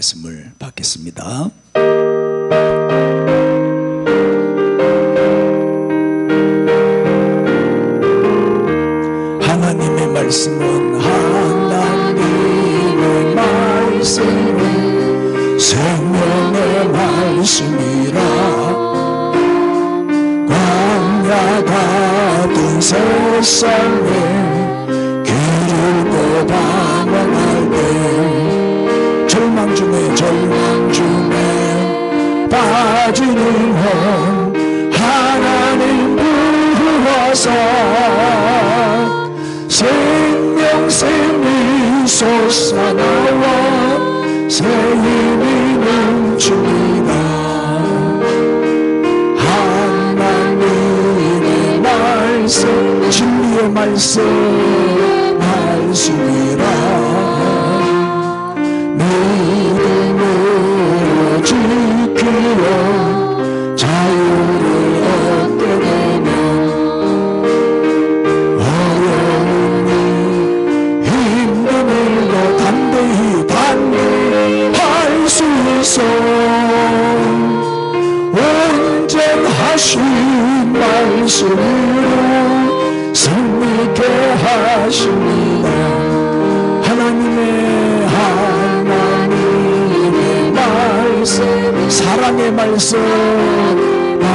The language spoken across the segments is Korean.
말씀을 받겠습니다. 하나님의 말씀은 하나님의 말씀은 생명의 말씀이라. 광야 같은 세상에 길을 걷다 나갈 때 절망 중에 빠지는 혼 하나님 부어서 생명이 솟아나와 새 힘이 넘칩니다. 하나님의 말씀 진리의 말씀이라. 믿음으로 지키어 자유를 얻게 되면 어려운 일 힘든 일도 담대히 할 수 있어. 온전하신 말씀으로 승리케 하십니다. 하나님의 말씀 사랑의 말씀이라.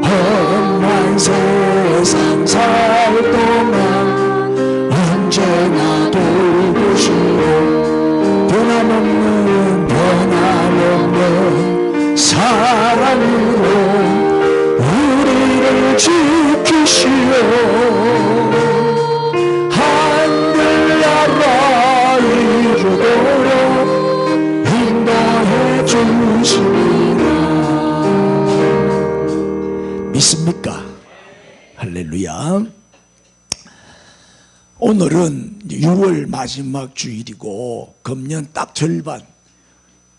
험한 세상 살 동안 언제나 돌보시고 변함없는 사랑으로 우리를 지키시오. 하늘나라 이루도록 인도해 주시리라. 믿습니까? 할렐루야. 오늘은 6월 마지막 주일이고 금년 딱 절반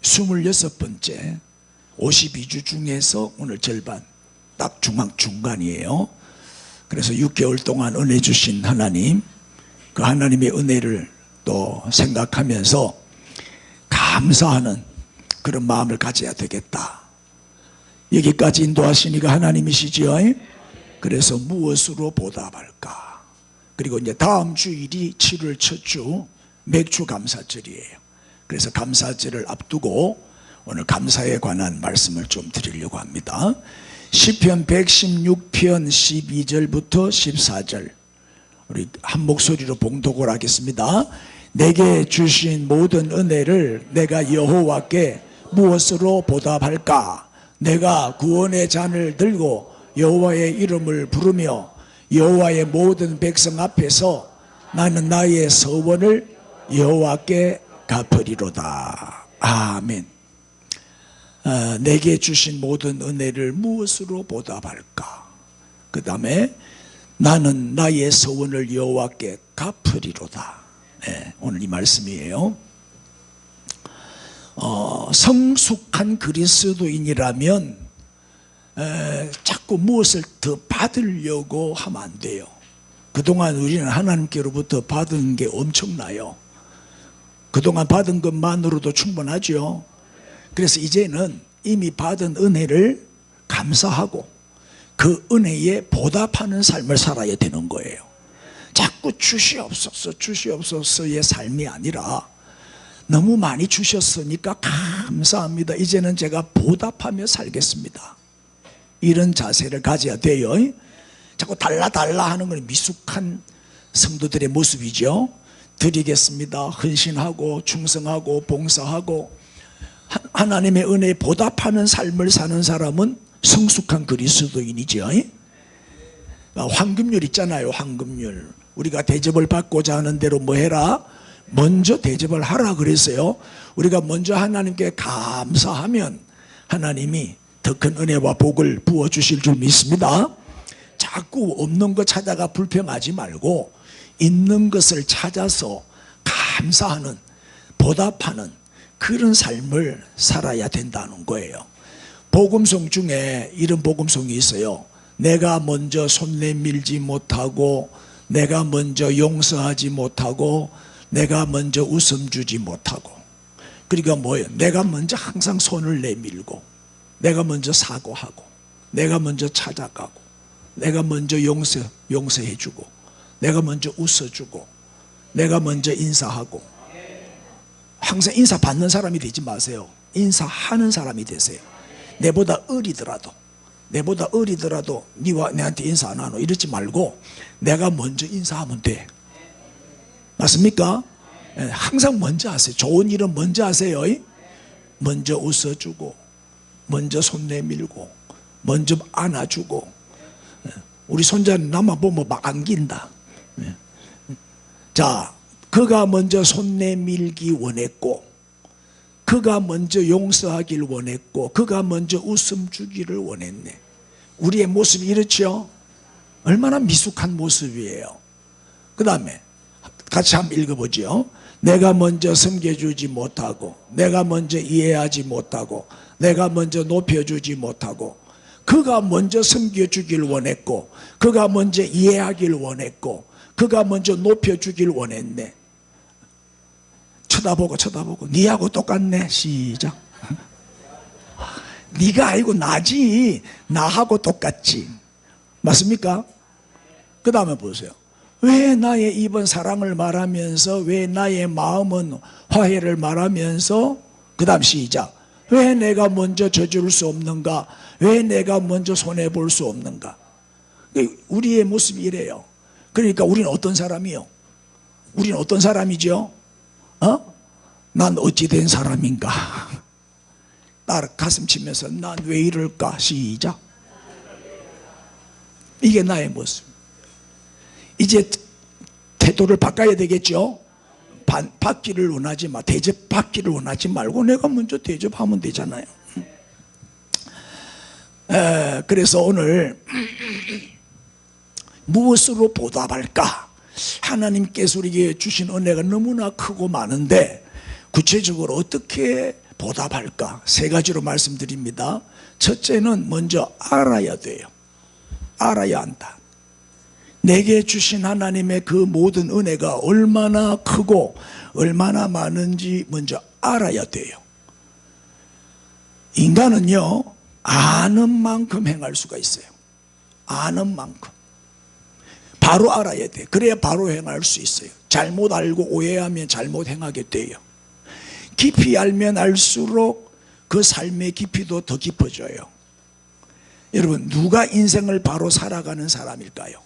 26번째 52주 중에서 오늘 절반 딱 중간이에요. 그래서 6개월 동안 은혜 주신 하나님, 그 하나님의 은혜를 또 생각하면서 감사하는 그런 마음을 가져야 되겠다. 여기까지 인도하시니까 하나님이시지요. 그래서 무엇으로 보답할까? 그리고 이제 다음 주일이 7월 첫 주 맥주 감사절이에요. 그래서 감사절을 앞두고 오늘 감사에 관한 말씀을 좀 드리려고 합니다. 시편 116편 12절부터 14절 우리 한 목소리로 봉독을 하겠습니다. 내게 주신 모든 은혜를 내가 여호와께 무엇으로 보답할까? 내가 구원의 잔을 들고 여호와의 이름을 부르며 여호와의 모든 백성 앞에서 나는 나의 서원을 여호와께 갚으리로다. 아멘. 내게 주신 모든 은혜를 무엇으로 보답할까? 그 다음에 나는 나의 서원을 여호와께 갚으리로다. 네, 오늘 이 말씀이에요. 성숙한 그리스도인이라면 자꾸 무엇을 더 받으려고 하면 안 돼요. 그동안 우리는 하나님께로부터 받은 게 엄청나요. 그동안 받은 것만으로도 충분하죠. 그래서 이제는 이미 받은 은혜를 감사하고 그 은혜에 보답하는 삶을 살아야 되는 거예요. 자꾸 주시옵소서의 삶이 아니라 너무 많이 주셨으니까 감사합니다. 이제는 제가 보답하며 살겠습니다. 이런 자세를 가져야 돼요. 자꾸 달라 하는 건 미숙한 성도들의 모습이죠. 드리겠습니다. 헌신하고 충성하고 봉사하고 하나님의 은혜에 보답하는 삶을 사는 사람은 성숙한 그리스도인이죠. 황금률 있잖아요. 황금률. 우리가 대접을 받고자 하는 대로 뭐 해라? 먼저 대접을 하라 그랬어요. 우리가 먼저 하나님께 감사하면 하나님이 더 큰 은혜와 복을 부어주실 줄 믿습니다. 자꾸 없는 것 찾아가 불평하지 말고 있는 것을 찾아서 감사하는, 보답하는 그런 삶을 살아야 된다는 거예요. 복음송 중에 이런 복음송이 있어요. 내가 먼저 손 내밀지 못하고 내가 먼저 용서하지 못하고 내가 먼저 웃음 주지 못하고, 그러니까 뭐예요? 내가 먼저 항상 손을 내밀고, 내가 먼저 사과하고, 내가 먼저 찾아가고, 내가 먼저 용서해주고, 내가 먼저 웃어주고, 내가 먼저 인사하고. 항상 인사 받는 사람이 되지 마세요. 인사하는 사람이 되세요. 내보다 어리더라도 니와 내한테 인사 안 하노 이러지 말고 내가 먼저 인사하면 돼. 맞습니까? 항상 먼저 하세요. 좋은 일은 먼저 하세요. 먼저 웃어주고, 먼저 손 내밀고, 먼저 안아주고. 우리 손자는 나만 보면 막 안긴다. 자, 그가 먼저 손 내밀기 원했고, 그가 먼저 용서하길 원했고, 그가 먼저 웃음 주기를 원했네. 우리의 모습이 이렇죠? 얼마나 미숙한 모습이에요. 그 다음에 같이 한번 읽어보죠. 내가 먼저 섬겨주지 못하고, 내가 먼저 이해하지 못하고, 내가 먼저 높여주지 못하고, 그가 먼저 섬겨주길 원했고, 그가 먼저 이해하길 원했고, 그가 먼저 높여주길 원했네. 쳐다보고 니하고 똑같네. 시작. 니가 아니고 나지. 나하고 똑같지. 맞습니까? 그 다음에 보세요. 왜 나의 입은 사랑을 말하면서, 왜 나의 마음은 화해를 말하면서, 그 다음 시작. 왜 내가 먼저 져줄 수 없는가? 왜 내가 먼저 손해볼 수 없는가? 우리의 모습이 이래요. 그러니까 우리는 어떤 사람이요? 우리는 어떤 사람이죠? 난 어찌 된 사람인가? 나를 가슴 치면서 난 왜 이럴까? 시작. 이게 나의 모습. 이제 태도를 바꿔야 되겠죠? 받기를 원하지 마. 대접받기를 원하지 말고 내가 먼저 대접하면 되잖아요. 그래서 오늘 무엇으로 보답할까? 하나님께서 우리에게 주신 은혜가 너무나 크고 많은데 구체적으로 어떻게 보답할까? 세 가지로 말씀드립니다. 첫째는 먼저 알아야 돼요. 알아야 한다. 내게 주신 하나님의 그 모든 은혜가 얼마나 크고 얼마나 많은지 먼저 알아야 돼요. 인간은요, 아는 만큼 행할 수가 있어요. 아는 만큼. 바로 알아야 돼. 그래야 바로 행할 수 있어요. 잘못 알고 오해하면 잘못 행하게 돼요. 깊이 알면 알수록 그 삶의 깊이도 더 깊어져요. 여러분, 누가 인생을 바로 살아가는 사람일까요?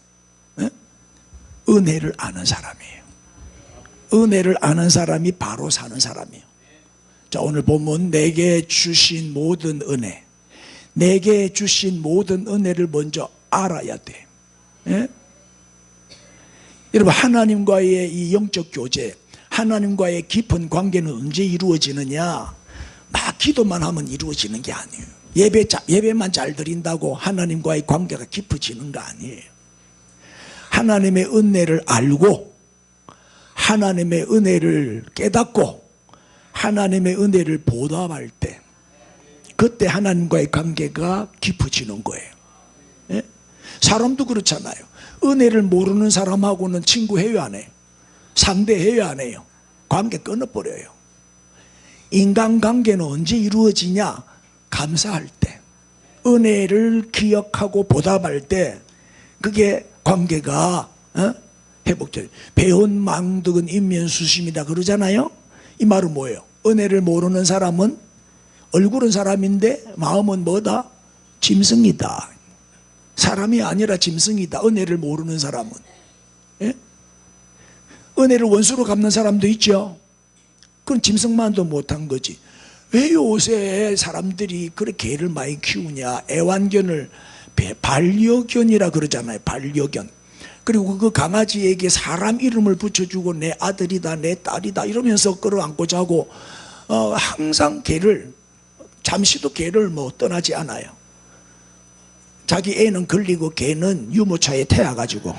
은혜를 아는 사람이에요. 은혜를 아는 사람이 바로 사는 사람이에요. 자, 오늘 보면 내게 주신 모든 은혜, 내게 주신 모든 은혜를 먼저 알아야 돼. 여러분, 하나님과의 이 영적 교제, 하나님과의 깊은 관계는 언제 이루어지느냐? 막 기도만 하면 이루어지는 게 아니에요. 예배만 잘 드린다고 하나님과의 관계가 깊어지는 거 아니에요. 하나님의 은혜를 알고, 하나님의 은혜를 깨닫고, 하나님의 은혜를 보답할 때, 그때 하나님과의 관계가 깊어지는 거예요. 예? 사람도 그렇잖아요. 은혜를 모르는 사람하고는 친구해요, 안 해요? 상대해요, 안 해요? 관계 끊어버려요. 인간관계는 언제 이루어지냐? 감사할 때, 은혜를 기억하고 보답할 때, 그게 관계가 회복돼요. 배운 망덕은 인면수심이다 그러잖아요. 이 말은 뭐예요? 은혜를 모르는 사람은 얼굴은 사람인데 마음은 뭐다? 짐승이다. 사람이 아니라 짐승이다. 은혜를 모르는 사람은. 예? 은혜를 원수로 갚는 사람도 있죠. 그건 짐승만도 못한 거지. 왜 요새 사람들이 그렇게 개를 많이 키우냐? 애완견을 반려견이라 그러잖아요. 반려견. 그리고 그 강아지에게 사람 이름을 붙여주고 내 아들이다, 내 딸이다 이러면서 끌어안고 자고, 항상 개를, 잠시도 개를 뭐 떠나지 않아요. 자기 애는 걸리고 개는 유모차에 태워가지고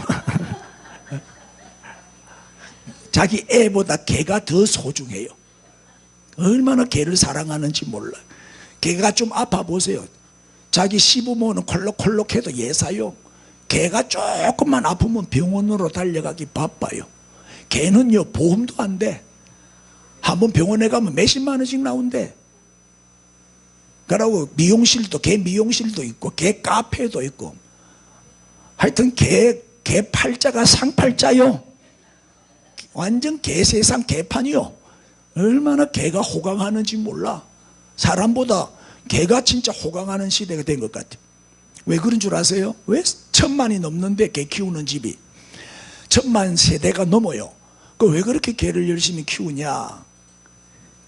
자기 애보다 개가 더 소중해요. 얼마나 개를 사랑하는지 몰라요. 개가 좀 아파 보세요. 자기 시부모는 콜록콜록해도 예사요. 개가 조금만 아프면 병원으로 달려가기 바빠요. 개는요 보험도 안 돼. 한번 병원에 가면 몇십만 원씩 나온대. 그러고 미용실도, 개 미용실도 있고 개 카페도 있고, 하여튼 개 팔자가 상팔자요. 완전 개 세상 개판이요. 얼마나 개가 호강하는지 몰라. 사람보다 개가 진짜 호강하는 시대가 된 것 같아요. 왜 그런 줄 아세요? 왜 1000만이 넘는데 개 키우는 집이 1000만 세대가 넘어요. 그 왜 그렇게 개를 열심히 키우냐?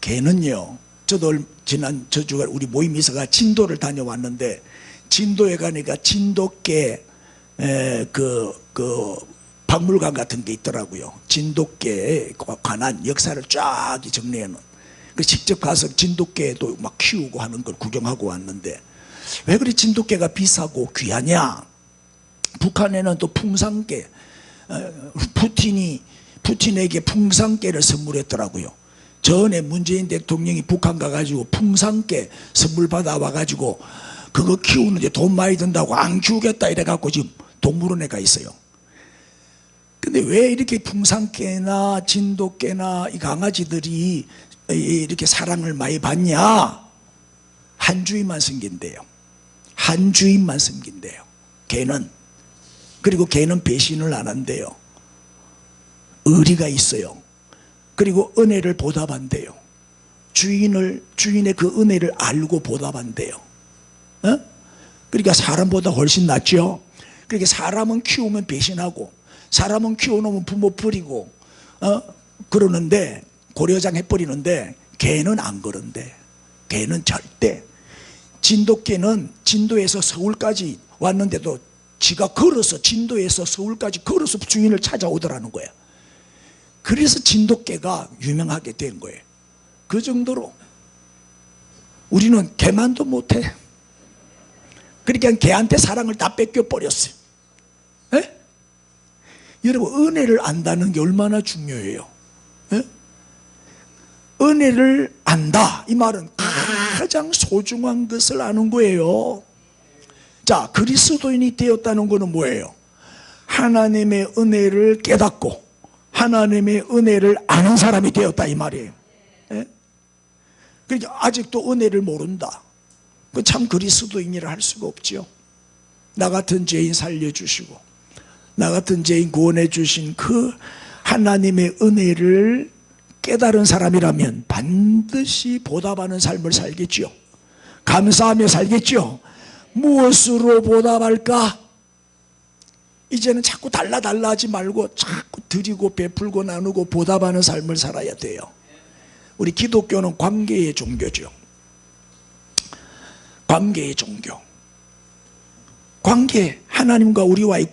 개는요, 저도 지난 저주가 우리 모임 이사가 진도를 다녀왔는데, 진도에 가니까 진돗개 그 박물관 같은 게 있더라고요. 진돗개에 관한 역사를 쫙 정리해 놓은. 직접 가서 진돗개도 막 키우고 하는 걸 구경하고 왔는데, 왜 그리 진돗개가 비싸고 귀하냐? 북한에는 또 풍산개, 푸틴에게 풍산개를 선물했더라고요. 전에 문재인 대통령이 북한 가가지고 풍산개 선물 받아와가지고 그거 키우는데 돈 많이 든다고 안 키우겠다 이래갖고 지금 동물원에 가 있어요. 근데 왜 이렇게 풍산개나 진돗개나 이 강아지들이 이렇게 사랑을 많이 받냐? 한 주인만 섬긴대요. 한 주인만 섬긴대요. 개는. 그리고 개는 배신을 안 한대요. 의리가 있어요. 그리고 은혜를 보답한대요. 주인의 그 은혜를 알고 보답한대요. 어? 그러니까 사람보다 훨씬 낫죠. 그러니까 사람은 키우면 배신하고, 사람은 키워놓으면 부모 버리고, 그러는데, 고려장 해버리는데, 개는 안 그런데. 개는 절대. 진돗개는 진도에서 서울까지 왔는데도 지가 걸어서, 진도에서 서울까지 걸어서 주인을 찾아오더라는 거야. 그래서 진돗개가 유명하게 된 거예요. 그 정도로 우리는 개만도 못해. 그러니까 개한테 사랑을 다 뺏겨버렸어요. 에? 여러분, 은혜를 안다는 게 얼마나 중요해요. 에? 은혜를 안다, 이 말은 가장 소중한 것을 아는 거예요. 자, 그리스도인이 되었다는 것은 뭐예요? 하나님의 은혜를 깨닫고 하나님의 은혜를 아는 사람이 되었다, 이 말이에요. 예? 그러니까 아직도 은혜를 모른다. 그 참 그리스도인이라 할 수가 없죠. 나 같은 죄인 살려주시고 나 같은 죄인 구원해 주신 그 하나님의 은혜를 깨달은 사람이라면 반드시 보답하는 삶을 살겠죠. 감사하며 살겠죠. 무엇으로 보답할까? 이제는 자꾸 달라 하지 말고 자꾸 드리고 베풀고 나누고 보답하는 삶을 살아야 돼요. 우리 기독교는 관계의 종교죠. 관계의 종교. 관계, 하나님과 우리와의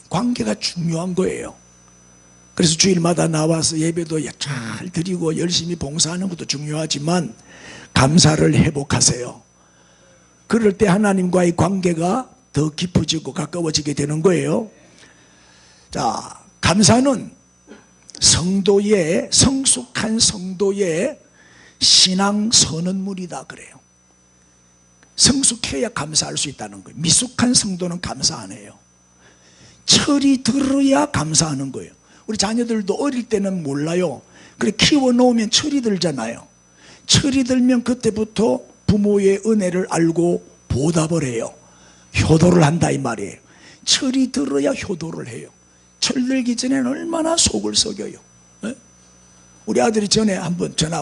관계가 중요한 거예요. 그래서 주일마다 나와서 예배도 잘 드리고 열심히 봉사하는 것도 중요하지만 감사를 회복하세요. 그럴 때 하나님과의 관계가 더 깊어지고 가까워지게 되는 거예요. 자, 감사는 성숙한 성도의 신앙 선언물이다 그래요. 성숙해야 감사할 수 있다는 거예요. 미숙한 성도는 감사 안 해요. 철이 들어야 감사하는 거예요. 우리 자녀들도 어릴 때는 몰라요. 그래 키워놓으면 철이 들잖아요. 철이 들면 그때부터 부모의 은혜를 알고 보답을 해요. 효도를 한다 이 말이에요. 철이 들어야 효도를 해요. 철 들기 전에는 얼마나 속을 썩여요. 네? 우리 아들이 전에 한번 전화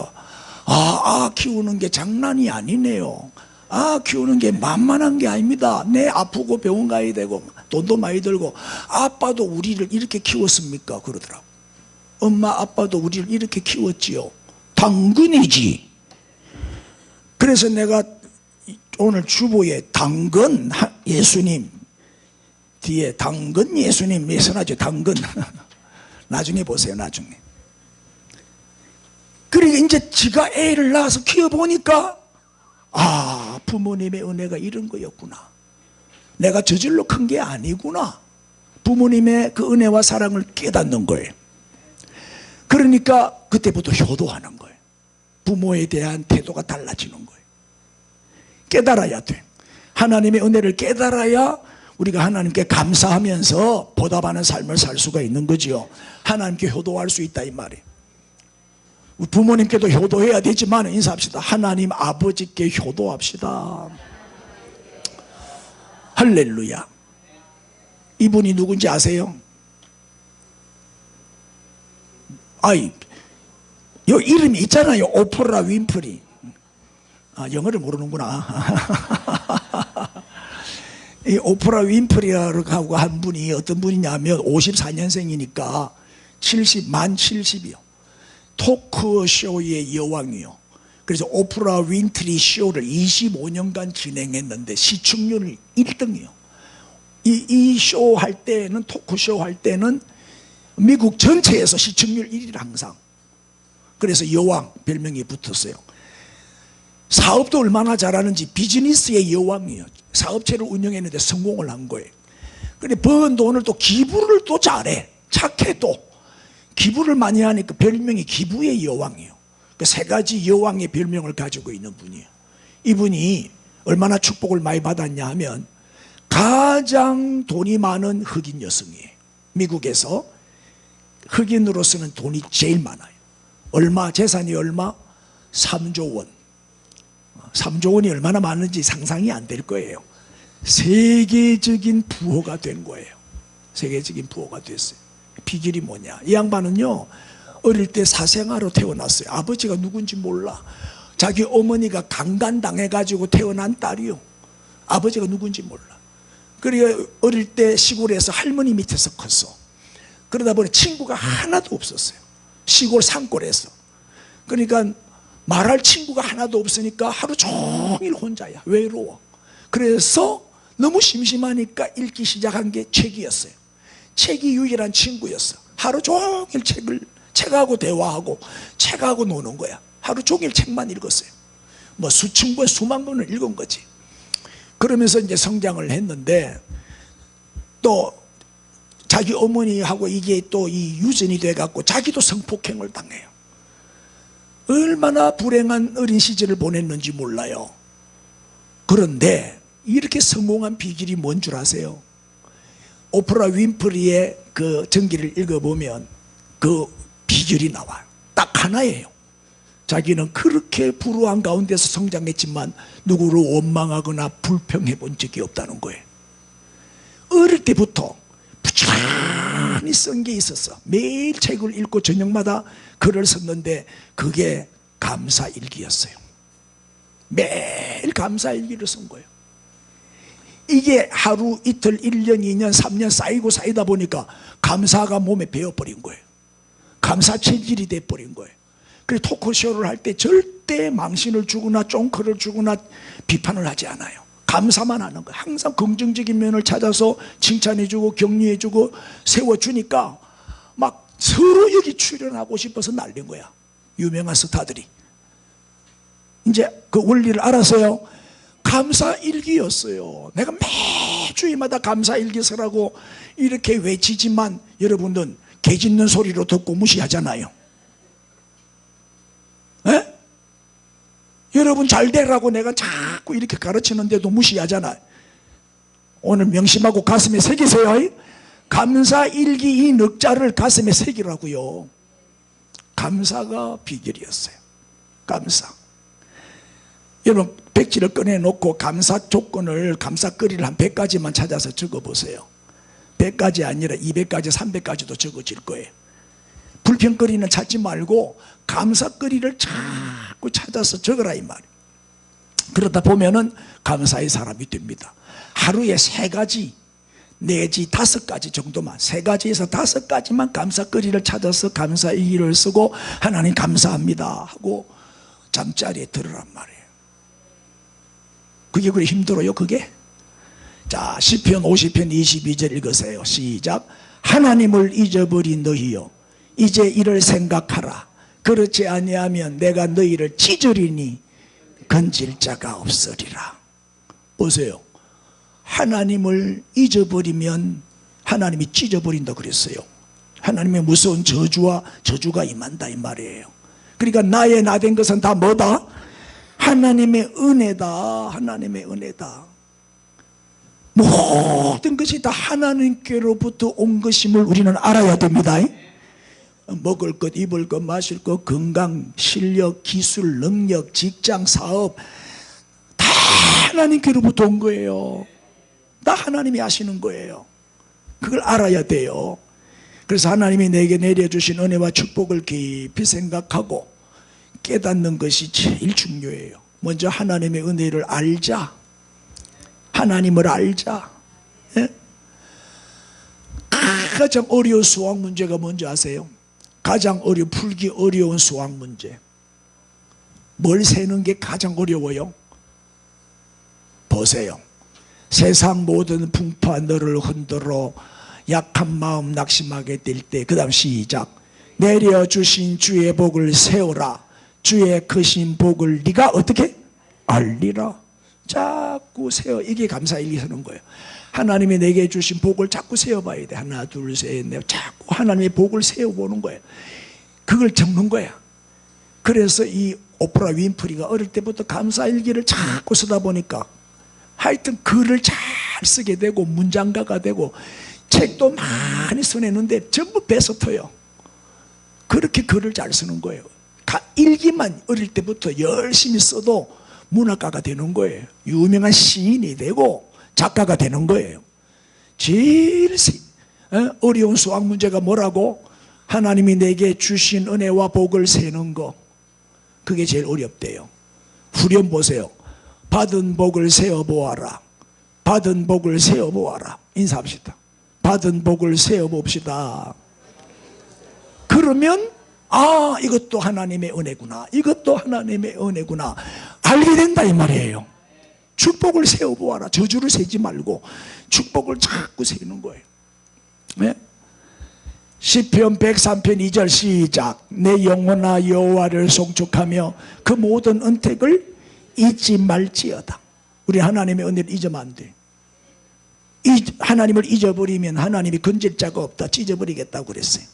와, 키우는 게 장난이 아니네요. 키우는 게 만만한 게 아닙니다. 내 아프고 병원 가야 되고 돈도 많이 들고 아빠도 우리를 이렇게 키웠습니까? 그러더라고. 엄마 아빠도 우리를 이렇게 키웠지요. 당근이지. 그래서 내가 오늘 주보에 당근 예수님 뒤에 당근 예수님 예선하죠. 당근 나중에 보세요. 나중에. 그러니까 이제 지가 애를 낳아서 키워보니까 부모님의 은혜가 이런 거였구나. 내가 저질로 큰 게 아니구나. 부모님의 그 은혜와 사랑을 깨닫는 거예요. 그러니까 그때부터 효도하는 거예요. 부모에 대한 태도가 달라지는 거예요. 깨달아야 돼. 하나님의 은혜를 깨달아야 우리가 하나님께 감사하면서 보답하는 삶을 살 수가 있는 거지요. 하나님께 효도할 수 있다 이 말이에요. 부모님께도 효도해야 되지만 인사합시다. 하나님 아버지께 효도합시다. 할렐루야. 이분이 누군지 아세요? 아이, 요 이름이 있잖아요. 오프라 윈프리. 아, 영어를 모르는구나. 이 오프라 윈프리라고 한 분이 어떤 분이냐면 54년생이니까 70만 70이요. 토크쇼의 여왕이요. 그래서 오프라 윈프리 쇼를 25년간 진행했는데 시청률 1등이요. 이 쇼 할 때는, 토크쇼 할 때는 미국 전체에서 시청률 1위를 항상. 그래서 여왕 별명이 붙었어요. 사업도 얼마나 잘하는지 비즈니스의 여왕이에요. 사업체를 운영했는데 성공을 한 거예요. 근데 번 돈을 또 기부를 또 잘해. 착해 또. 기부를 많이 하니까 별명이 기부의 여왕이에요. 그 세 가지 여왕의 별명을 가지고 있는 분이에요. 이분이 얼마나 축복을 많이 받았냐 하면 가장 돈이 많은 흑인 여성이에요. 미국에서 흑인으로서는 돈이 제일 많아요. 얼마? 재산이 얼마? 3조 원. 3조 원이 얼마나 많은지 상상이 안 될 거예요. 세계적인 부호가 된 거예요. 세계적인 부호가 됐어요. 비결이 뭐냐? 이 양반은요, 어릴 때 사생아로 태어났어요. 아버지가 누군지 몰라. 자기 어머니가 강간당해가지고 태어난 딸이요. 아버지가 누군지 몰라. 그리고 어릴 때 시골에서 할머니 밑에서 컸어. 그러다 보니 친구가 하나도 없었어요. 시골 산골에서. 그러니까 말할 친구가 하나도 없으니까 하루 종일 혼자야. 외로워. 그래서 너무 심심하니까 읽기 시작한 게 책이었어요. 책이 유일한 친구였어. 하루 종일 책하고 대화하고 책하고 노는 거야. 하루 종일 책만 읽었어요. 뭐 수천 권, 수만 권을 읽은 거지. 그러면서 이제 성장을 했는데 또 자기 어머니하고 이게 또 이 유전이 돼갖고 자기도 성폭행을 당해요. 얼마나 불행한 어린 시절을 보냈는지 몰라요. 그런데 이렇게 성공한 비결이 뭔 줄 아세요? 오프라 윈프리의 그 전기를 읽어보면 그 비결이 나와요. 딱 하나예요. 자기는 그렇게 불우한 가운데서 성장했지만 누구를 원망하거나 불평해 본 적이 없다는 거예요. 어릴 때부터 부지런히 쓴 게 있었어. 매일 책을 읽고 저녁마다 글을 썼는데 그게 감사일기였어요. 매일 감사일기를 쓴 거예요. 이게 하루 이틀 1년 2년 3년 쌓이다 보니까 감사가 몸에 배어버린 거예요. 감사 체질이 돼버린 거예요. 그래서 토크쇼를 할 때 절대 망신을 주거나 쫑크를 주거나 비판을 하지 않아요. 감사만 하는 거예요. 항상 긍정적인 면을 찾아서 칭찬해주고 격려해주고 세워주니까 막 서로 여기 출연하고 싶어서 날린 거야. 유명한 스타들이. 이제 그 원리를 알았어요. 감사일기였어요. 내가 매주마다 감사일기 쓰라고 이렇게 외치지만 여러분들은 개 짖는 소리로 듣고 무시하잖아요. 에? 여러분 잘 되라고 내가 자꾸 이렇게 가르치는데도 무시하잖아요. 오늘 명심하고 가슴에 새기세요. 감사일기 이 넉자를 가슴에 새기라고요. 감사가 비결이었어요. 감사. 여러분 백지를 꺼내놓고 감사 조건을, 감사거리를 한 100가지만 찾아서 적어보세요. 100가지 아니라 200가지 300가지도 적어질 거예요. 불평거리는 찾지 말고 감사거리를 자꾸 찾아서 적어라 이 말이에요. 그러다 보면은 감사의 사람이 됩니다. 하루에 3가지 내지 5가지 정도만, 3가지에서 5가지만 감사거리를 찾아서 감사일기를 쓰고 하나님 감사합니다 하고 잠자리에 들으란 말이에요. 그게 그리 힘들어요 그게? 자, 시편 50편 22절 읽으세요. 시작. 하나님을 잊어버린 너희여 이제 이를 생각하라. 그렇지 아니하면 내가 너희를 찢으리니 건질 자가 없으리라. 보세요. 하나님을 잊어버리면 하나님이 찢어버린다 그랬어요. 하나님의 무서운 저주가 임한다 이 말이에요. 그러니까 나의 나 된 것은 다 뭐다? 하나님의 은혜다. 하나님의 은혜다. 모든 것이 다 하나님께로부터 온 것임을 우리는 알아야 됩니다. 먹을 것, 입을 것, 마실 것, 건강, 실력, 기술, 능력, 직장, 사업 다 하나님께로부터 온 거예요. 다 하나님이 하시는 거예요. 그걸 알아야 돼요. 그래서 하나님이 내게 내려주신 은혜와 축복을 깊이 생각하고 깨닫는 것이 제일 중요해요. 먼저 하나님의 은혜를 알자. 하나님을 알자. 예? 가장 어려운 수학 문제가 뭔지 아세요? 가장 풀기 어려운 수학 문제. 뭘 세는 게 가장 어려워요? 보세요. 세상 모든 풍파 너를 흔들어 약한 마음 낙심하게 될 때, 그 다음 시작. 내려주신 주의 복을 세우라. 주의 크신 복을 네가 어떻게? 알리라. 자꾸 세워. 이게 감사일기 서는 거예요. 하나님이 내게 주신 복을 자꾸 세워봐야 돼. 하나 둘 셋 넷. 자꾸 하나님의 복을 세워보는 거예요. 그걸 적는 거야. 그래서 이 오프라 윈프리가 어릴 때부터 감사일기를 자꾸 쓰다 보니까 하여튼 글을 잘 쓰게 되고 문장가가 되고 책도 많이 써내는데 전부 베스트예요. 그렇게 글을 잘 쓰는 거예요. 일기만 어릴 때부터 열심히 써도 문학가가 되는 거예요. 유명한 시인이 되고 작가가 되는 거예요. 제일 어려운 수학 문제가 뭐라고? 하나님이 내게 주신 은혜와 복을 세는 거. 그게 제일 어렵대요. 후렴 보세요. 받은 복을 세어보아라. 받은 복을 세어보아라. 인사합시다. 받은 복을 세어봅시다. 그러면 이것도 하나님의 은혜구나. 이것도 하나님의 은혜구나. 알게 된다 이 말이에요. 축복을 세어보아라. 저주를 세지 말고 축복을 자꾸 세우는 거예요. 네? 시편 103편 2절 시작. 내 영혼아 여호와를 송축하며 그 모든 은택을 잊지 말지어다. 우리 하나님의 은혜를 잊으면 안 돼. 하나님을 잊어버리면 하나님이 건질 자가 없다. 찢어버리겠다고 그랬어요.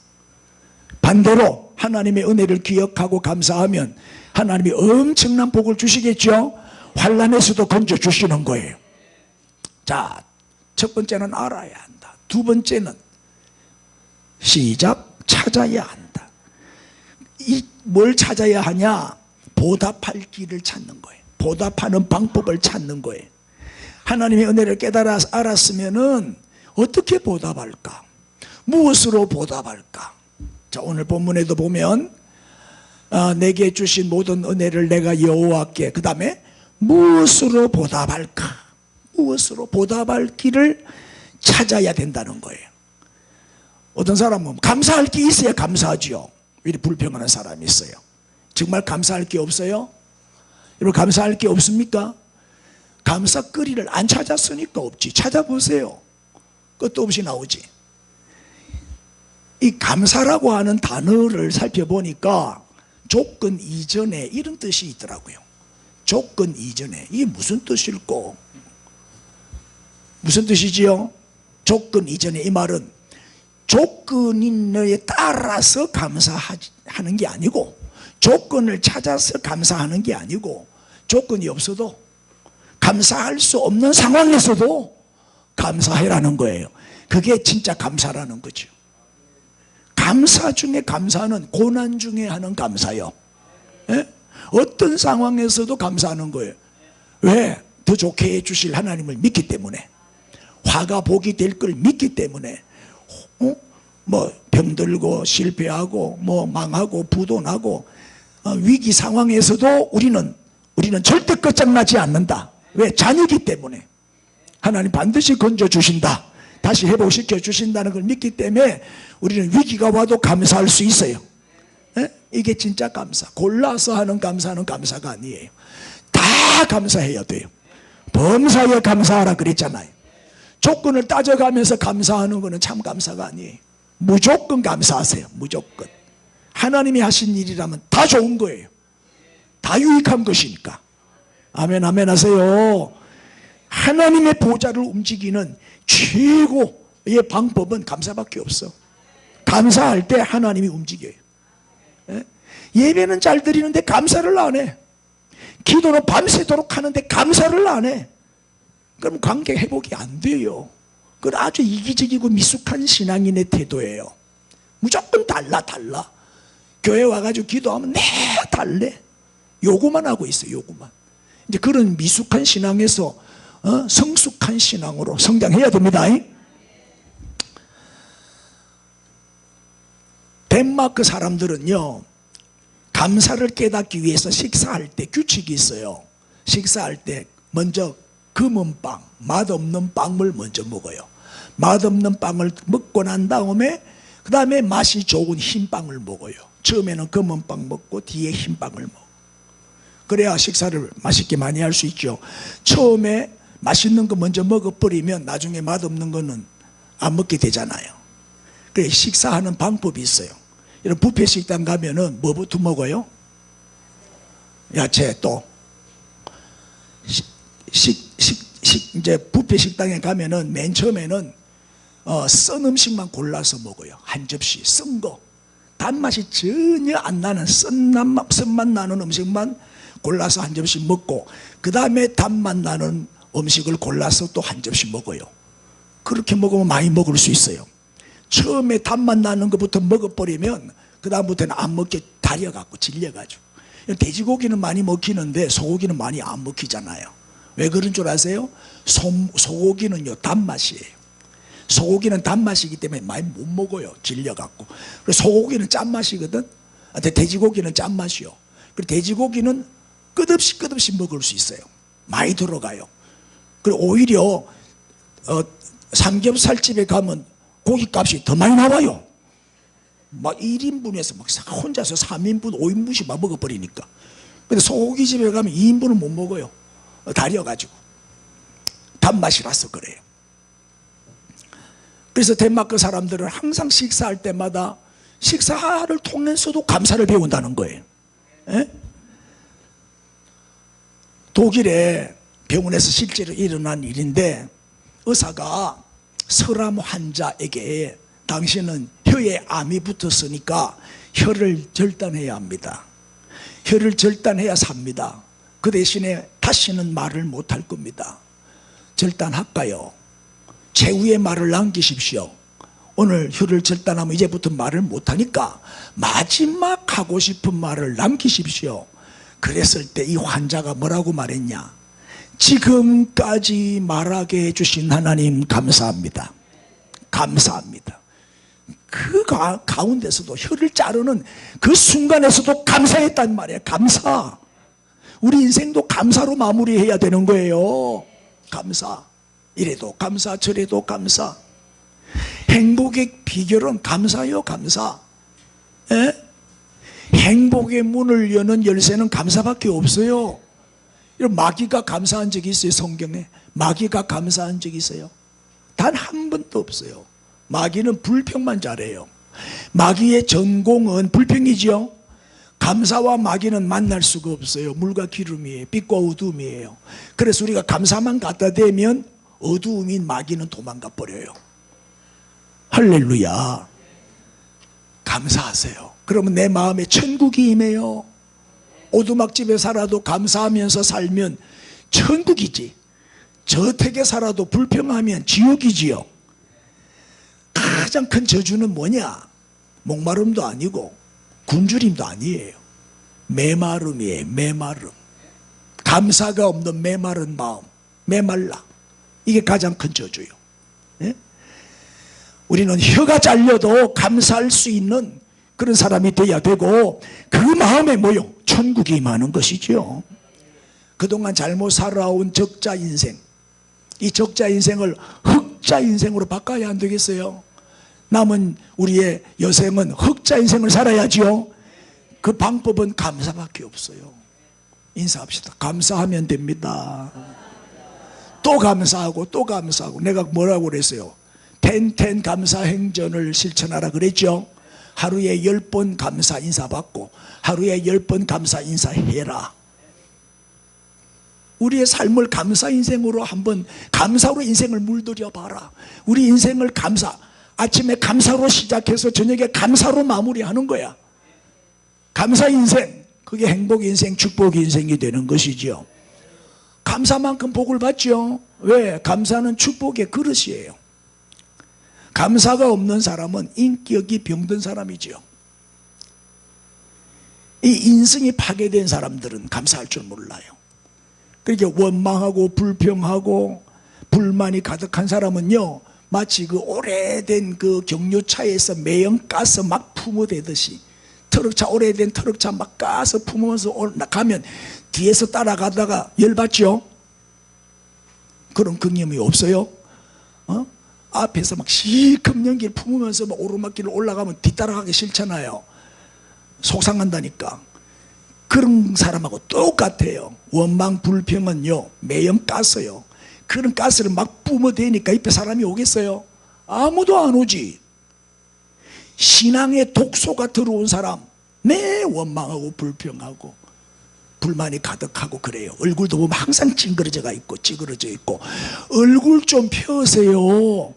반대로 하나님의 은혜를 기억하고 감사하면 하나님이 엄청난 복을 주시겠죠. 환난에서도 건져주시는 거예요. 자, 첫 번째는 알아야 한다. 두 번째는 시작. 찾아야 한다. 뭘 찾아야 하냐? 보답할 길을 찾는 거예요. 보답하는 방법을 찾는 거예요. 하나님의 은혜를 깨달아 알았으면은 어떻게 보답할까? 무엇으로 보답할까? 자, 오늘 본문에도 보면 내게 주신 모든 은혜를 내가 여호와께, 그 다음에 무엇으로 보답할까? 무엇으로 보답할 길을 찾아야 된다는 거예요. 어떤 사람은 감사할 게 있어야 감사하지요. 이렇게 불평하는 사람이 있어요. 정말 감사할 게 없어요? 여러분 감사할 게 없습니까? 감사거리를 안 찾았으니까 없지. 찾아보세요. 끝도 없이 나오지. 이 감사라고 하는 단어를 살펴보니까 조건 이전에 이런 뜻이 있더라고요. 조건 이전에. 이게 무슨 뜻일꼬? 무슨 뜻이지요? 조건 이전에. 이 말은 조건에 따라서 감사하는 게 아니고, 조건을 찾아서 감사하는 게 아니고, 조건이 없어도 감사할 수 없는 상황에서도 감사해라는 거예요. 그게 진짜 감사라는 거죠. 감사 중에 감사는 고난 중에 하는 감사요. 예? 어떤 상황에서도 감사하는 거예요. 왜? 더 좋게 해주실 하나님을 믿기 때문에, 화가 복이 될 걸 믿기 때문에. 뭐 병들고 실패하고 뭐 망하고 부도나고 위기 상황에서도 우리는 절대 끝장나지 않는다. 왜? 자녀이기 때문에. 하나님 반드시 건져주신다. 다시 회복시켜 주신다는 걸 믿기 때문에 우리는 위기가 와도 감사할 수 있어요. 에? 이게 진짜 감사. 골라서 하는 감사는 감사가 아니에요. 다 감사해야 돼요. 범사에 감사하라 그랬잖아요. 조건을 따져가면서 감사하는 것은 참 감사가 아니에요. 무조건 감사하세요. 무조건. 하나님이 하신 일이라면 다 좋은 거예요. 다 유익한 것이니까. 아멘 아멘 하세요. 하나님의 보좌를 움직이는 최고의 방법은 감사밖에 없어. 감사할 때 하나님이 움직여요. 예? 예배는 잘 드리는데 감사를 안 해. 기도는 밤새도록 하는데 감사를 안 해. 그럼 관계 회복이 안 돼요. 그건 아주 이기적이고 미숙한 신앙인의 태도예요. 무조건 달라. 교회 와가지고 기도하면 네 달래. 요구만 하고 있어요. 요구만. 이제 그런 미숙한 신앙에서 성숙한 신앙으로 성장해야 됩니다. 덴마크 사람들은요, 감사를 깨닫기 위해서 식사할 때 규칙이 있어요. 식사할 때 먼저 검은 빵, 맛없는 빵을 먼저 먹어요. 맛없는 빵을 먹고 난 다음에 그 다음에 맛이 좋은 흰 빵을 먹어요. 처음에는 검은 빵 먹고 뒤에 흰 빵을 먹어. 그래야 식사를 맛있게 많이 할 수 있죠. 처음에 맛있는 거 먼저 먹어버리면 나중에 맛없는 거는 안 먹게 되잖아요. 그래 식사하는 방법이 있어요. 이런 뷔페 식당 가면은 뭐부터 먹어요? 야채 또 이제 뷔페 식당에 가면은 맨 처음에는 쓴 음식만 골라서 먹어요. 한 접시 쓴 거, 단맛이 전혀 안 나는 쓴맛 나는 음식만 골라서 한 접시 먹고 그 다음에 단맛 나는 음식을 골라서 또 한 접시 먹어요. 그렇게 먹으면 많이 먹을 수 있어요. 처음에 단맛 나는 것부터 먹어버리면 그 다음부터는 안 먹게 다려갖고 질려가지고. 돼지고기는 많이 먹히는데 소고기는 많이 안 먹히잖아요. 왜 그런 줄 아세요? 소고기는요 단맛이에요. 소고기는 단맛이기 때문에 많이 못 먹어요. 질려갖고. 그래서 소고기는 짠맛이거든. 돼지고기는 짠맛이요. 그리고 돼지고기는 끝없이 먹을 수 있어요. 많이 들어가요. 그리고 오히려 삼겹살집에 가면 고기값이 더 많이 나와요. 막 1인분에서 막 혼자서 3인분, 5인분씩 막 먹어버리니까. 근데 소고기집에 가면 2인분은 못 먹어요. 다려가지고. 단맛이라서 그래요. 그래서 덴마크 사람들은 항상 식사할 때마다 식사를 통해서도 감사를 배운다는 거예요. 에? 독일의 병원에서 실제로 일어난 일인데 의사가 설암 환자에게 당신은 혀에 암이 붙었으니까 혀를 절단해야 합니다. 혀를 절단해야 삽니다. 그 대신에 다시는 말을 못할 겁니다. 절단할까요? 최후의 말을 남기십시오. 오늘 혀를 절단하면 이제부터 말을 못하니까 마지막 하고 싶은 말을 남기십시오. 그랬을 때 이 환자가 뭐라고 말했냐? 지금까지 말하게 해주신 하나님 감사합니다. 감사합니다. 그 가운데서도 혀를 자르는 그 순간에서도 감사했단 말이에요. 감사. 우리 인생도 감사로 마무리해야 되는 거예요. 감사. 이래도 감사, 저래도 감사. 행복의 비결은 감사요, 감사. 에? 행복의 문을 여는 열쇠는 감사밖에 없어요. 마귀가 감사한 적이 있어요, 성경에? 마귀가 감사한 적이 있어요? 단 한 번도 없어요. 마귀는 불평만 잘해요. 마귀의 전공은 불평이죠. 감사와 마귀는 만날 수가 없어요. 물과 기름이에요. 빛과 어둠이에요. 그래서 우리가 감사만 갖다 대면 어두움인 마귀는 도망가 버려요. 할렐루야. 감사하세요. 그러면 내 마음에 천국이 임해요. 오두막집에 살아도 감사하면서 살면 천국이지. 저택에 살아도 불평하면 지옥이지요. 가장 큰 저주는 뭐냐? 목마름도 아니고 굶주림도 아니에요. 메마름이에요. 메마름. 감사가 없는 메마른 마음. 메말라. 이게 가장 큰 저주예요. 예? 우리는 혀가 잘려도 감사할 수 있는 그런 사람이 되어야 되고 그 마음에 뭐요? 천국이 임하는 것이죠. 그동안 잘못 살아온 적자 인생, 이 적자 인생을 흑자 인생으로 바꿔야 안 되겠어요? 남은 우리의 여생은 흑자 인생을 살아야지요. 그 방법은 감사밖에 없어요. 인사합시다. 감사하면 됩니다. 또 감사하고 또 감사하고. 내가 뭐라고 그랬어요? 10 감사 행전을 실천하라 그랬죠. 하루에 10번 감사 인사 받고 하루에 10번 감사 인사해라. 우리의 삶을 감사 인생으로 한번, 감사로 인생을 물들여 봐라. 우리 인생을 감사, 아침에 감사로 시작해서 저녁에 감사로 마무리하는 거야. 감사 인생, 그게 행복 인생, 축복 인생이 되는 것이죠. 감사만큼 복을 받죠. 왜? 감사는 축복의 그릇이에요. 감사가 없는 사람은 인격이 병든 사람이지요. 이 인성이 파괴된 사람들은 감사할 줄 몰라요. 그렇게 원망하고 불평하고 불만이 가득한 사람은요, 마치 그 오래된 그 경유차에서 매연가스 막 품어대듯이, 트럭차, 오래된 트럭차 막 가스 품으면서 가면 뒤에서 따라가다가 열받죠? 그런 경험이 없어요? 앞에서 막 실컷 연기를 품으면서 막 오르막길을 올라가면 뒤따라가기 싫잖아요. 속상한다니까. 그런 사람하고 똑같아요. 원망 불평은요, 매연가스요. 그런 가스를 막 뿜어대니까 옆에 사람이 오겠어요? 아무도 안 오지. 신앙의 독소가 들어온 사람, 매 원망하고 불평하고 불만이 가득하고 그래요. 얼굴도 보면 항상 찡그러져 있고 찌그러져 있고. 얼굴 좀 펴세요.